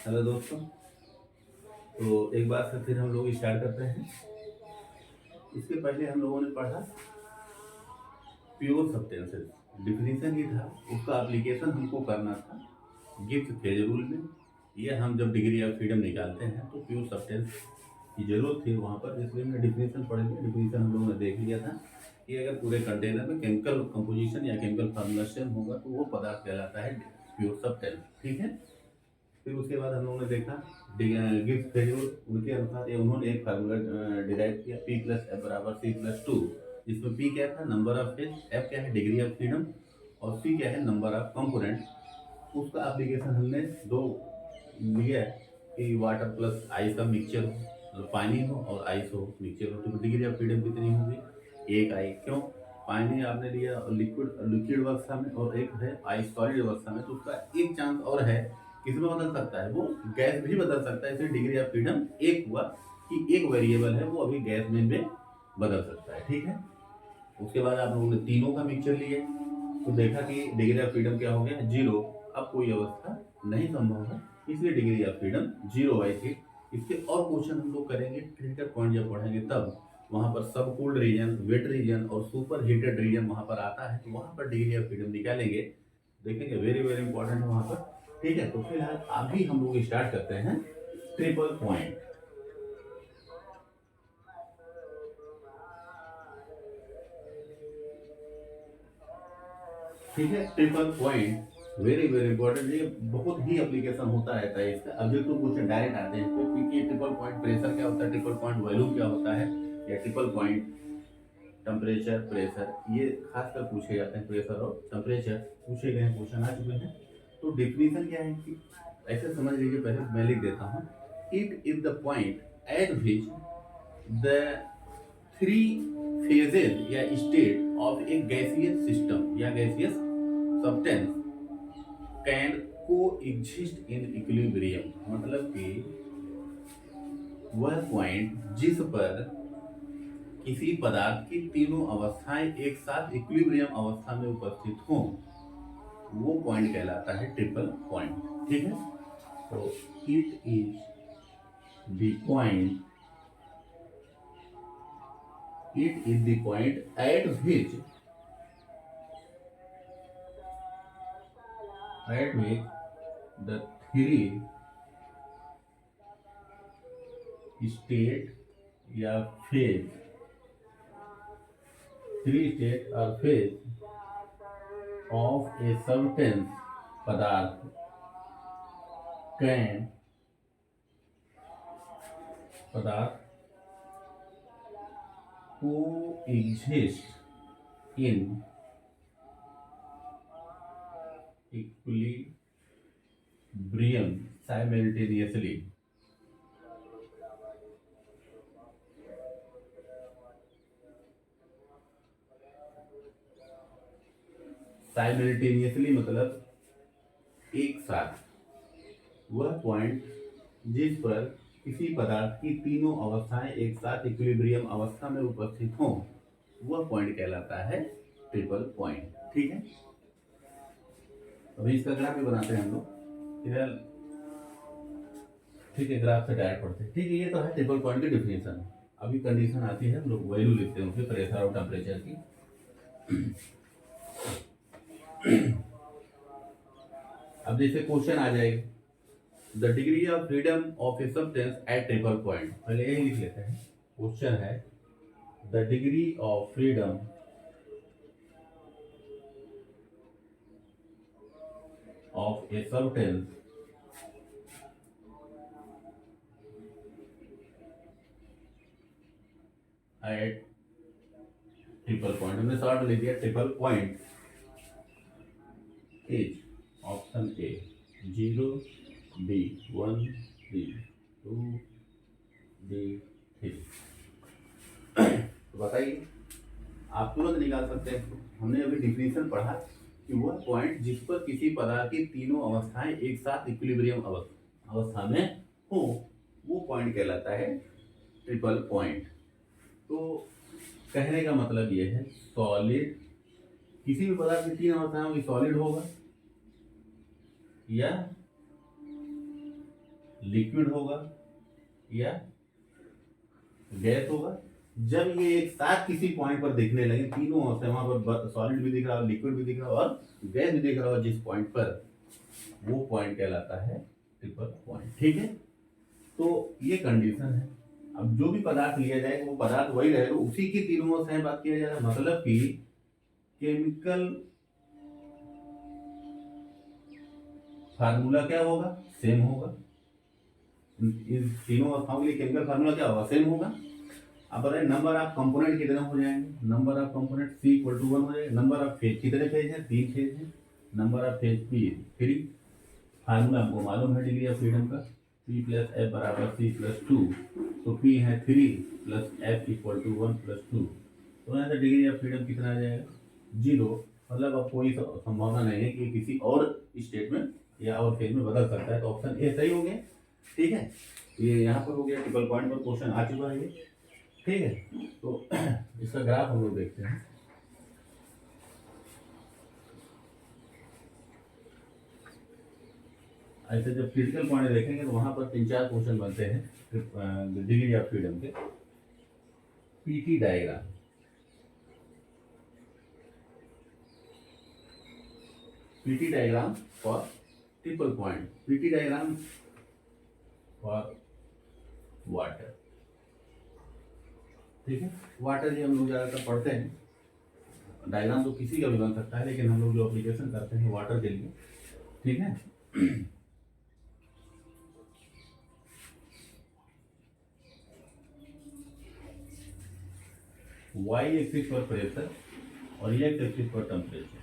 Hello दोस्तों। तो एक बार से फिर हम लोग स्टार्ट करते हैं। इसके पहले हम लोगों ने पढ़ा प्योर सब्सटेंसेस, डिफिनीशन ही था, उसका एप्लीकेशन हमको करना था गिब्स फेज रूल में। ये हम जब डिग्री ऑफ फ्रीडम निकालते हैं तो प्योर सब्सटेंस की जरूरत थी वहाँ पर, इसलिए हमने डिफिनीशन पढ़ लिया। डिफिनीशन हम लोगों ने देख लिया था कि अगर पूरे कंटेनर में केमिकल कंपोजिशन या केमिकल फॉर्मुलेशन होगा तो वो पदार्थ कहलाता है प्योर सब्सटेंस। ठीक है। फिर उसके बाद हम लोगों ने देखा गिब्स फेल्योर, उनके अनुसार ये उन्होंने एक फार्मूला डिराइव किया, पी प्लस एफ बराबर सी प्लस टू, जिसमें पी क्या था, नंबर ऑफ फेज, एफ क्या है, डिग्री ऑफ फ्रीडम, और सी क्या है, नंबर ऑफ कंपोनेंट। उसका एप्लीकेशन हमने दो लिया है कि वाटर प्लस आइस का मिक्सचर हो, मतलब पानी हो और आइस हो, मिक्सचर हो, तो डिग्री ऑफ फ्रीडम कितनी होगी, एक आई। क्यों, पानी आपने लिया लिक्विड लिक्विड अवस्था में और एक है आइस सॉलिड अवस्था में, तो उसका एक चांस और है किसमें बदल सकता है, वो गैस भी बदल सकता है। इसलिए डिग्री ऑफ फ्रीडम एक हुआ कि एक वेरिएबल है वो अभी गैस में बदल सकता है। ठीक है। उसके बाद आप लोगों ने तीनों का मिक्सचर लिए तो देखा कि डिग्री ऑफ फ्रीडम क्या हो गया, जीरो। अब कोई अवस्था नहीं संभव है, इसलिए डिग्री ऑफ फ्रीडम जीरो आई थी। इसके और क्वेश्चन हम लोग करेंगे क्रिटिकल पॉइंट जब पढ़ेंगे तब। वहां पर सब कूल्ड रीजन, वेट रीजन और सुपर हीटेड रीजन वहां पर आता है, तो वहां पर डिग्री ऑफ फ्रीडम निकालेंगे, देखेंगे। वेरी वेरी इंपॉर्टेंट है वहां पर। ठीक है। तो फिलहाल अभी हम लोग स्टार्ट करते हैं ट्रिपल पॉइंट। ठीक है। Triple point very very important, ये बहुत ही एप्लीकेशन होता रहता है इसका। ऑब्जेक्टिव क्वेश्चन डायरेक्ट आते हैं इसमें, क्योंकि ट्रिपल पॉइंट प्रेशर क्या होता है, ट्रिपल पॉइंट वॉल्यूम क्या होता है, या ट्रिपल पॉइंट टेम्परेचर प्रेशर, ये खासकर पूछे जाते हैं। प्रेशर और टेम्परेचर पूछे गए हैं, क्वेश्चन आ चुके हैं। तो डिफिनीशन क्या है कि ऐसे समझ लीजिए, पहले मैं लिख देता हूँ। It is the point at which the three phases या state of a gaseous system या gaseous substance can coexist in equilibrium, मतलब कि वह पॉइंट जिस पर किसी पदार्थ की तीनों अवस्थाएं एक साथ इक्विलिब्रियम अवस्था में उपस्थित हों, वो पॉइंट कहलाता है ट्रिपल पॉइंट। ठीक है। तो it is the point, it is the point at which the three state या फेज, थ्री स्टेट और फेज ऑफ ए सब्सटेंस, पदार्थ, कैन, पदार्थ को exist in equilibrium simultaneously. Simultaneously मतलब एक साथ, वह पॉइंट जिस पर किसी पदार्थ की तीनों अवस्थाएं एक साथ इक्विलिब्रियम अवस्था में उपस्थित हों, वह पॉइंट कहलाता है ट्रिपल पॉइंट। ठीक है। अभी इसका ग्राफ भी बनाते हैं हम लोग इधर। ठीक है, ग्राफ से डायरेक्ट पढ़ते हैं। ठीक है, ये तो है ट्रिपल पॉइंट की डिफिनेशन। अभी कंडीशन आती है, हम लोग वैल्यू लिखते हैं उसके प्रेशर और टेम्परेचर की। अब जैसे क्वेश्चन आ जाएगा, the degree of freedom of a substance at triple point, पहले यही लिख लेते हैं। क्वेश्चन है the degree of freedom of a substance at triple point, हमने शॉर्ट ले दिया triple point, is option a 0, b 1, b 2, b 3। तो बताइए, आप तुरंत निकाल सकते हैं। हमने अभी डिफिनीशन पढ़ा कि वह पॉइंट जिस पर किसी पदार्थ की तीनों अवस्थाएं एक साथ इक्विलिब्रियम अवस्था में हो, वो पॉइंट कहलाता है ट्रिपल पॉइंट। तो कहने का मतलब ये है, सॉलिड, किसी भी पदार्थ की तीन अवस्थाएं होंगी, सॉलिड होगा या लिक्विड होगा या गैस होगा। जब ये एक साथ किसी पॉइंट पर दिखने लगे, तीनों अवस्था, वहां पर सॉलिड भी दिख रहा हो, लिक्विड भी दिख रहा हो और गैस भी दिख रहा हो जिस पॉइंट पर, वो पॉइंट कहलाता है ट्रिपल पॉइंट। ठीक है, तो ये कंडीशन है। अब जो भी पदार्थ लिया जाएगा वो पदार्थ वही रहेगा, उसी की तीनों अवस्थाएं बात किया जाएगा। मतलब कि केमिकल फार्मूला क्या होगा, सेम होगा। इन तीनों अवस्थाओं के लिए केमिकल फार्मूला क्या होगा, सेम होगा। अब बताइए नंबर ऑफ कंपोनेंट कितने हो जाएंगे, नंबर ऑफ कंपोनेंट C = 1 हो जाएगा। नंबर ऑफ फेज कितने फेज हैं, 3 फेज हैं। Number of phase P 3। Formula हमको मालूम है डिग्री ऑफ फ्रीडम का, P + F = C + 2। तो P है 3 + F = 1 + 2। तो यहाँ से डिग्री ऑफ फ्रीडम कितना आ जाएगा, 0। मतलब अब कोई संभावना नहीं है कि किसी और स्टेट में या और फेज में बदल सकता है। तो ऑप्शन ए सही हो गया। ठीक है, ये यहाँ पर हो गया, ट्रिपल पॉइंट पर क्वेश्चन आ चुका है ये। ठीक है, तो इसका ग्राफ हम लोग देखते हैं। ऐसे जब क्रिटिकल पॉइंट देखेंगे तो वहां पर 3-4 क्वेश्चन बनते हैं डिग्री ऑफ फ्रीडम के। PT diagram, PT diagram for triple point, PT diagram for water. ठीक है, वाटर ये हम लोग ज़्यादातर पढ़ते हैं। डायग्राम तो किसी का भी बन सकता है, लेकिन हम लोग जो एप्लीकेशन करते हैं वाटर के लिए। ठीक है, वाई एक्सिस पर प्रेशर और ये एक्सिस पर टेम्परेचर।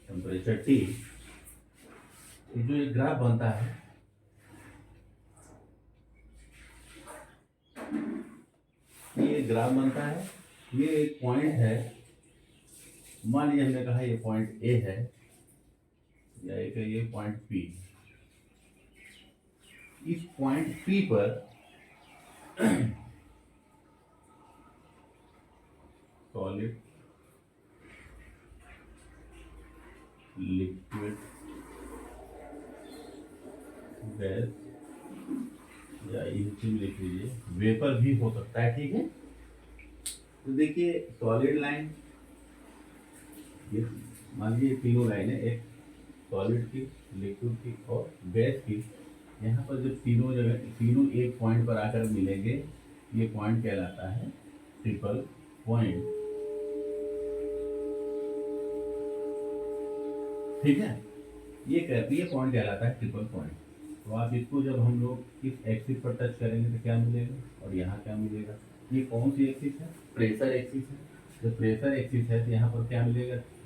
टेम्परेचर T, जो एक ग्राफ बनता है, ये ग्राफ बनता है। ये एक पॉइंट है, मान लीजिए हमने कहा ये पॉइंट ए है या एक ये पॉइंट P। इस पॉइंट P पर सॉलिड, लिक्विड, गैस या इनसे लिख लीजिए वेपर भी हो सकता है। ठीक है, तो देखिए सॉलिड लाइन, ये मान लीजिए तीनों लाइन है, एक सॉलिड की, लिक्विड की और गैस की। यहाँ पर जब तीनों जगह, तीनों एक पॉइंट पर आकर मिलेंगे, ये पॉइंट कहलाता है ट्रिपल पॉइंट। ठीक है, ये कहती है पॉइंट कहलाता है ट्रिपल पॉइंट। तो आप इसको जब हम लोग इस एक्सिस पर टच करेंगे तो क्या मिलेगा और यहाँ क्या मिलेगा। ये कौन सी एक्सिस है, प्रेशर एक्सिस है। जब प्रेशर एक्सिस है तो यहाँ पर क्या मिलेगा, P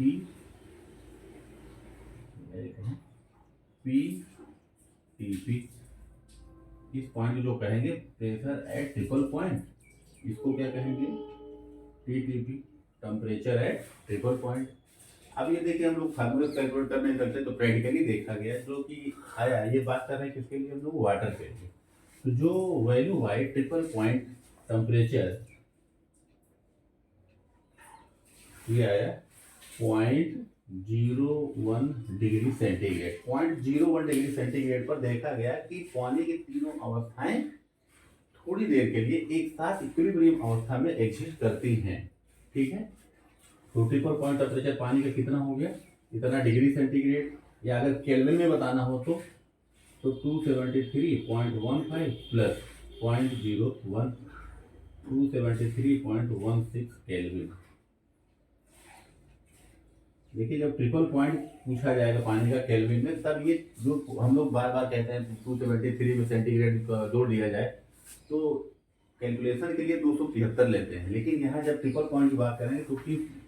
TP। इस पॉइंट जो कहेंगे प्रेशर एट ट्रिपल पॉइंट, इसको क्या कहेंगे, TTP, temperature at triple point. अब ये देखिए हम लोग फार्मूला कैलकुलेट कर नहीं सकते, तो प्रैक्टिकली देखा गया जो कि आया, ये बात कर रहे हैं किसके लिए, हम लोग वाटर के लिए। तो जो value I triple point temperature, ये आया 0.01 डिग्री सेंटीग्रेड। 0.01 डिग्री सेंटीग्रेड पर देखा गया कि पानी की तीनों अवस्थाएं थोड़ी देर के लिए एक साथ इक्विलिब्रियम अवस्था में एग्जिस्ट करती हैं। ठीक है, तो ट्रिपल पॉइंट टेम्परेचर पानी का कितना हो गया, इतना डिग्री सेंटीग्रेड। या अगर केल्विन में बताना हो तो 273.15 प्लस 0.01, 273.16 केल्विन। देखिए जब ट्रिपल पॉइंट पूछा जाएगा पानी का केल्विन में, तब ये जो हम लोग बार बार कहते हैं 273 में सेंटीग्रेड जोड़ दिया जाए तो कैलकुलेशन के लिए 273 लेते हैं। लेकिन यहाँ जब ट्रिपल पॉइंट की बात करेंगे तो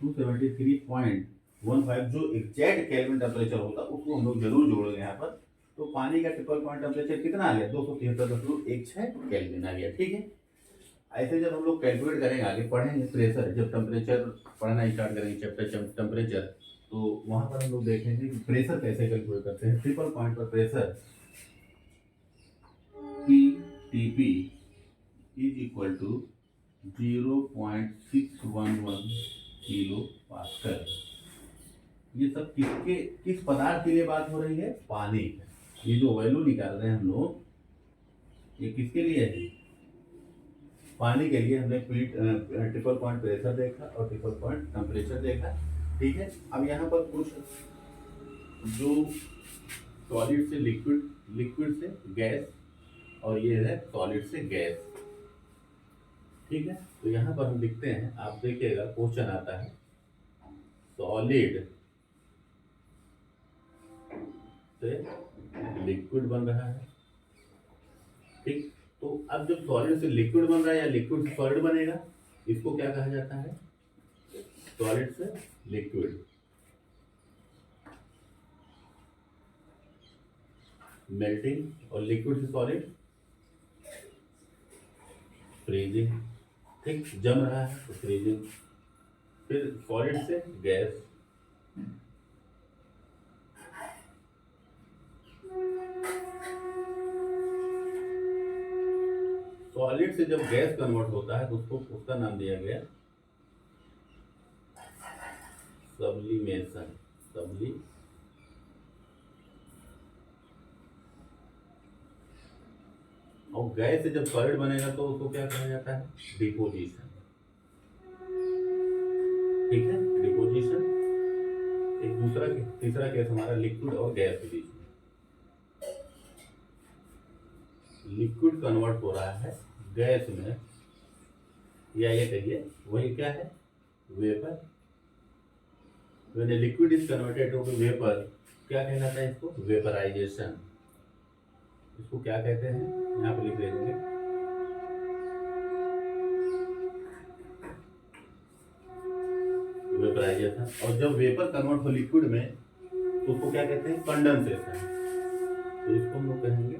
273.15 जो एग्जैक्ट केल्विन टेम्परेचर होता है उसको हम लोग जरूर जोड़ेंगे यहाँ पर। तो पानी का ट्रिपल पॉइंट टेम्परेचर कितना आ गया, 273.16 केल्विन आ गया। ठीक है, ऐसे जब हम लोग कैलकुलेट करेंगे, आगे पढ़ेंगे प्रेशर, जब टेम्परेचर पढ़ना स्टार्ट करेंगे चैप्टर टेम्परेचर, तो वहां पर हम लोग देखेंगे कि प्रेशर कैसे कैलकुलेट करते हैं। ट्रिपल पॉइंट पर प्रेशर PTP = 0.611 किलो पास्कल। ये सब किस पदार्थ के लिए बात हो रही है? पानी। ये जो वैल्यू निकाल रहे हैं हम लोग, ये किसके लिए है? पानी के लिए। हमने ट्रिपल पॉइंट प्रेशर देखा और ट्रिपल पॉइंट टेम्परेचर देखा। ठीक है, अब यहाँ पर कुछ जो सॉलिड से लिक्विड, लिक्विड से गैस, और ये है सॉलिड से गैस। ठीक है, तो यहाँ पर हम लिखते हैं, आप देखिएगा क्वेश्चन आता है सॉलिड से लिक्विड बन रहा है। ठीक, तो अब जब सॉलिड से लिक्विड बन रहा है या लिक्विड से सॉलिड बनेगा, इसको क्या कहा जाता है? सॉलिड से लिक्विड। मेल्टिंग, और लिक्विड से सॉलिड फ्रीजिंग। ठीक, जम रहा है तो फ्रीजिंग। फिर सॉलिड से गैस, सॉलिड से जब गैस कन्वर्ट होता है तो उसको, उसका नाम दिया गया सब्लिमेशन। सबली और गैस से जब सॉलिड बनेगा तो उसको क्या कहा जाता है? डिपोजिशन। ठीक है, डिपोजिशन। एक दूसरा तीसरा केस हमारा लिक्विड और गैस के बीच में। लिक्विड कन्वर्ट हो रहा है गैस में, या ये कहिए वही क्या है? Vapour. When a liquid is converted to vapour, क्या कहलाता है इसको? वेपराइजेशन। इसको क्या कहते हैं? यहाँ पे लिख लेंगे वेपराइजेशन। और जब वेपर कन्वर्ट हो लिक्विड में तो उसको क्या कहते हैं? कंडेंसेशन। तो इसको हम लोग कहेंगे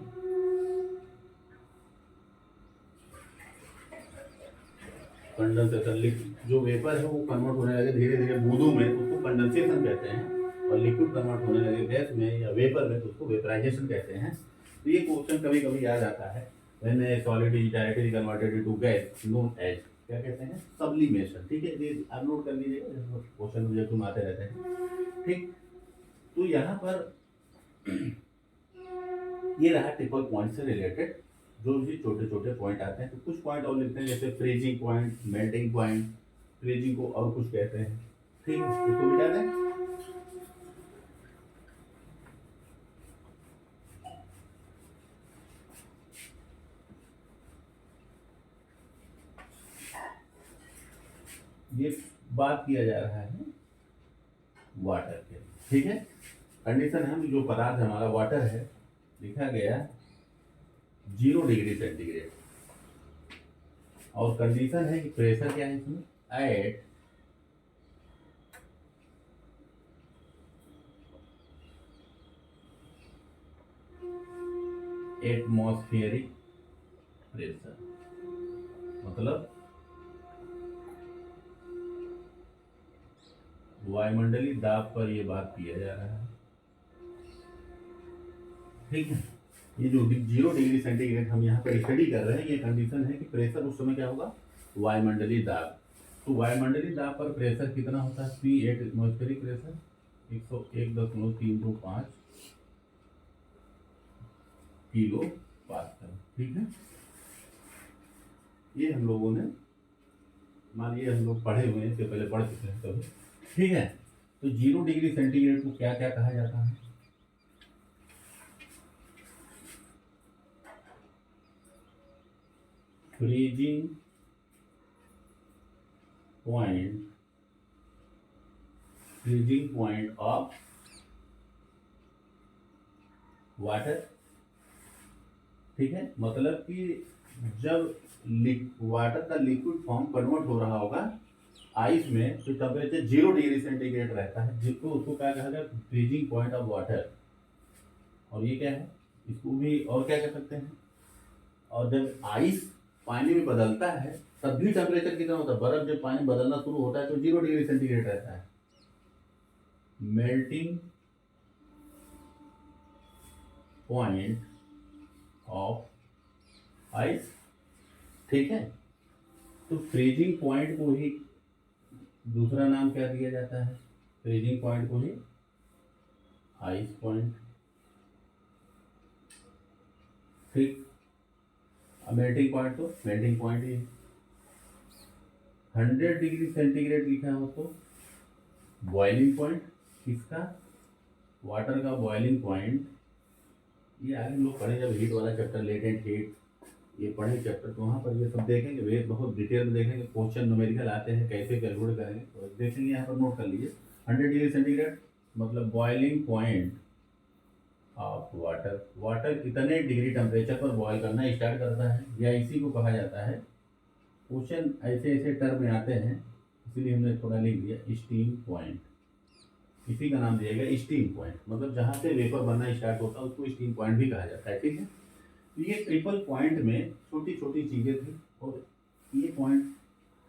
कंडेंसेशन। जो वेपर है वो कन्वर्ट होने लगे धीरे धीरे बूंदों में, तो उसको कंडेंसेशन कहते हैं। और लिक्विड कन्वर्ट होने लगे गैस में या वेपर में, तो उसको वेपराइजेशन कहते हैं। तो ये क्वेश्चन कभी कभी याद आता है। When a solid is directly converted into gas known as, क्या कहते हैं? सब्लिमेशन। ठीक है, ये आप नोट कर लीजिएगा, क्वेश्चन मुझे तुम आते रहते हैं। ठीक, तो यहाँ पर ये रहा ट्रिपल पॉइंट से रिलेटेड जो भी छोटे छोटे पॉइंट आते हैं। तो कुछ पॉइंट और लिखते हैं, जैसे freezing point, melting point. Freezing को और कुछ कहते हैं। ठीक है, इसको मिटा दें। ये बात किया जा रहा है वाटर के। ठीक है, कंडीशन है जो पदार्थ हमारा वाटर है, लिखा गया 0 डिग्री सेंटीग्रेड। और कंडीशन है कि प्रेशर क्या है इसमें? At atmospheric pressure. मतलब वायुमंडलीय दाब पर यह बात किया जा रहा है। ठीक है, ये जो 0 डिग्री सेंटीग्रेड हम यहाँ पर स्टडी कर रहे हैं, ये कंडीशन है कि प्रेशर उस समय क्या होगा? वायुमंडलीय दाब। तो वायुमंडलीय दाब पर प्रेशर कितना होता है? P atmospheric pressure 101.325 kilo pascal. ठीक है, ये हम लोगों ने, मान लीजिए हम लोग पढ़े हुए हैं, इससे पहले पढ़ चुके हैं कभी। ठीक है, तो 0 डिग्री सेंटीग्रेड को क्या क्या कहा जाता है? Freezing point, freezing point of water. ठीक है, मतलब कि जब वाटर का लिक्विड फॉर्म कन्वर्ट हो रहा होगा आइस में, तो टेम्परेचर 0 डिग्री सेंटीग्रेड रहता है, जिसको उसको क्या कहा जाए? Freezing point of water. और ये क्या है? इसको भी और क्या कह सकते हैं? और जब आइस पानी में बदलता है तब भी टेम्परेचर कितना होता है? बर्फ जब पानी बदलना शुरू होता है तो 0 डिग्री सेंटीग्रेड रहता है। Melting point of ice. ठीक है, तो फ्रीजिंग पॉइंट को ही दूसरा नाम क्या दिया जाता है फ्रीजिंग पॉइंट को ही? Ice point. ठीक, मेल्टिंग पॉइंट तो मेल्टिंग पॉइंट ही है। 100 डिग्री सेंटीग्रेड लिखा हो तो बॉइलिंग पॉइंट। किसका? वाटर का बॉइलिंग पॉइंट। ये आगे हम लोग पढ़े जब हीट वाला चैप्टर, लेटेंट हीट, ये पढ़े चैप्टर, तो वहाँ पर ये सब देखेंगे, वे बहुत डिटेल में देखेंगे। क्वेश्चन न्यूमेरिकल आते हैं कैसे कैलकुलेट करेंगे तो देखेंगे। यहाँ पर नोट कर लीजिए 100 डिग्री सेंटीग्रेड मतलब boiling point of water. Water कितने डिग्री टेम्परेचर पर बॉयल करना स्टार्ट करता है, या इसी को कहा जाता है, क्वेश्चन ऐसे ऐसे टर्म में आते हैं इसीलिए हमने थोड़ा लिख दिया स्टीम पॉइंट। इसी का नाम दिया गया स्टीम पॉइंट, मतलब जहाँ से वेपर बनना स्टार्ट होता है उसको स्टीम पॉइंट भी कहा जाता है। ठीक है, तो ये ट्रिपल पॉइंट में छोटी छोटी चीज़ें थी, और ये पॉइंट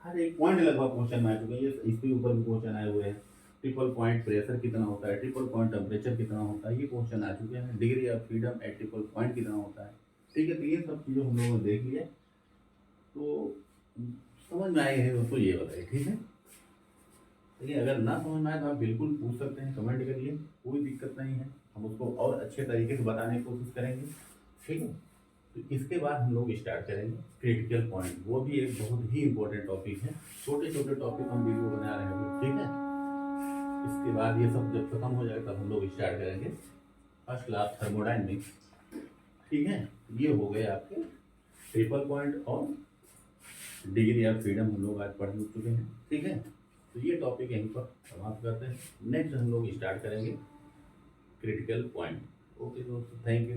हर एक पॉइंट लगभग क्वेश्चन में आ चुके हैं। ये इसके ऊपर भी क्वेश्चन आए हुए हैं। ट्रिपल पॉइंट प्रेशर कितना होता है, ट्रिपल पॉइंट टेम्परेचर कितना होता है, ये क्वेश्चन आ चुके हैं। Degree of freedom at triple point कितना होता है। ठीक है, तो ये सब चीज़ें हम लोगों ने देख लिया, तो समझ में आई है दोस्तों, ये बताइए। ठीक है, लेकिन अगर ना समझ में आए तो आप बिल्कुल पूछ सकते हैं, कमेंट करिए, कोई दिक्कत नहीं है, हम उसको और अच्छे तरीके से बताने की कोशिश करेंगे। ठीक है, तो इसके बाद हम लोग स्टार्ट करेंगे क्रिटिकल पॉइंट। वो भी एक बहुत ही इंपॉर्टेंट टॉपिक है। छोटे छोटे टॉपिक हम वीडियो बना रहे हैं। ठीक है, इसके बाद ये सब जब खत्म हो जाएगा तब हम लोग स्टार्ट करेंगे फर्स्ट क्लास थर्मोडायनेमिक्स। ठीक है, ये हो गए आपके ट्रिपल पॉइंट और डिग्री ऑफ फ्रीडम हम लोग आज पढ़ चुके हैं। ठीक है, तो ये टॉपिक यहीं पर समाप्त करते हैं। नेक्स्ट हम लोग स्टार्ट करेंगे क्रिटिकल पॉइंट। ओके दोस्तों, थैंक यू।